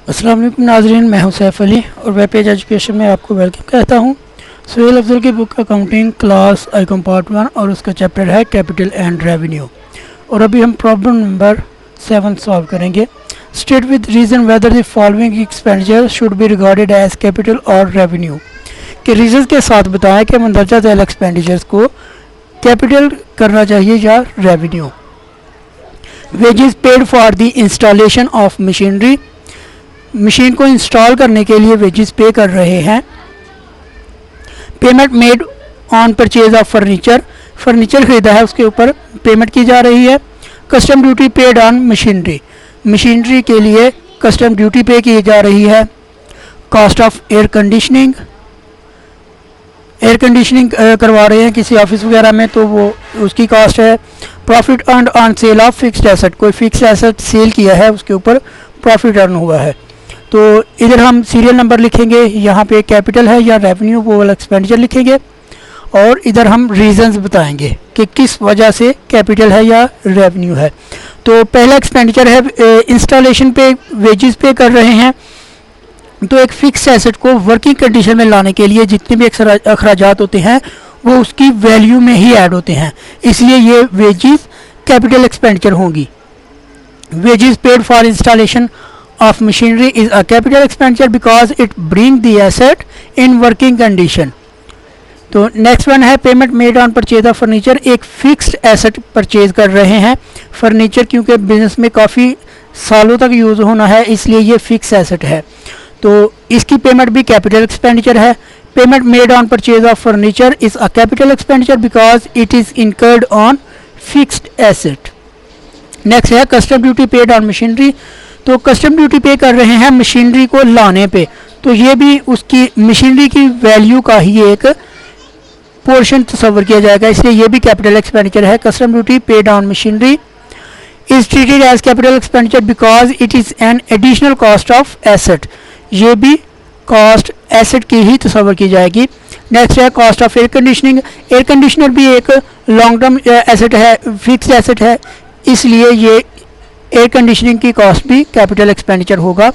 अस्सलाम वालेकुम नाज़रीन, मैं हूं सैफ अली और वेब पेज एजुकेशन में आपको वेलकम कहता हूं। सुहेल अफजल की book accounting class icon part 1 और उसका चैप्टर है कैपिटल एंड रेवेन्यू। और अभी हम प्रॉब्लम नंबर 7 सॉल्व करेंगे। State with reason whether the following expenditure should be regarded as capital और रेवेन्यू। के रीज़न के साथ बताएं कि मंदरजा झैल एक्सपेंडिचर्स को कैपिटल करना चाहिए या revenue. Wages paid for the installation of machinery, machine को इंस्टॉल करने के लिए वेजेस पे कर रहे हैं। Payment made on purchase of furniture, furniture खरीदा है उसके ऊपर पेमेंट की जा रही है। Custom duty paid on machinery, machinery के लिए कस्टम ड्यूटी पे की जा रही है। Cost of air conditioning, air conditioning करवा रहे हैं किसी ऑफिस वगैरह में तो वो उसकी कॉस्ट है। Profit earn on sale of fixed asset, कोई फिक्स्ड एसेट सेल किया है उसके ऊपर प्रॉफिट अर्न हुआ है। तो इधर हम सीरियल नंबर लिखेंगे, यहाँ पे कैपिटल है या रेवेन्यू वो वाला एक्सपेंडिचर लिखेंगे और इधर हम रीजंस बताएंगे कि किस वजह से कैपिटल है या रेवेन्यू है। तो पहला एक्सपेंडिचर है इंस्टॉलेशन पे वेजेस पे कर रहे हैं। तो एक फिक्स एसेट को वर्किंग कंडीशन में लाने के लिए जितने भी अखराजात होते हैं वो उसकी वैल्यू में ही ऐड होते हैं, इसलिए ये वेजेस कैपिटल एक्सपेंडिचर होंगी। Wages paid for installation of machinery is a capital expenditure because it bring the asset in working condition। तो नेक्स्ट वन है payment made on purchase of furniture, एक fixed asset purchase कर रहे हैं furniture, क्योंकि business में काफ़ी सालों तक यूज़ होना है इसलिए ये फिक्स एसेट है। तो इसकी पेमेंट भी कैपिटल एक्सपेंडिचर है। Payment made on purchase of furniture is a capital expenditure because it is incurred on fixed asset. Next है custom duty paid on machinery, तो कस्टम ड्यूटी पे कर रहे हैं मशीनरी को लाने पे, तो ये भी उसकी मशीनरी की वैल्यू का ही एक पोर्शन तस्वर किया जाएगा, इसलिए ये भी कैपिटल एक्सपेंडिचर है। Custom duty paid on machinery is treated as capital expenditure because it is an additional cost of asset, ये भी कॉस्ट एसेट की ही तस्वर की जाएगी। नेक्स्ट है cost of air conditioning, air conditioner भी एक लॉन्ग टर्म एसेट है, फिक्स एसेट है, इसलिए ये एयर कंडीशनिंग की कॉस्ट भी कैपिटल एक्सपेंडिचर होगा।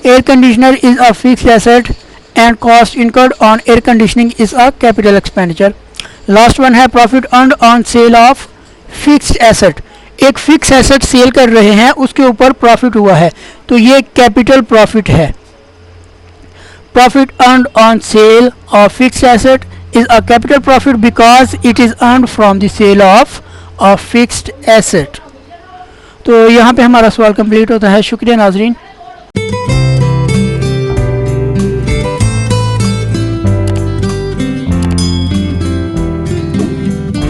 Air conditioner is a fixed asset and cost incurred on air conditioning is a capital expenditure. Last one है profit earned on sale of fixed asset, एक fix asset sale कर रहे हैं उसके ऊपर profit हुआ है तो ये कैपिटल प्रॉफिट है। Profit earned on sale of fixed asset is a capital profit because it is earned from the sale of a fixed asset. तो यहाँ पे हमारा सवाल कंप्लीट होता है। शुक्रिया नाजरीन।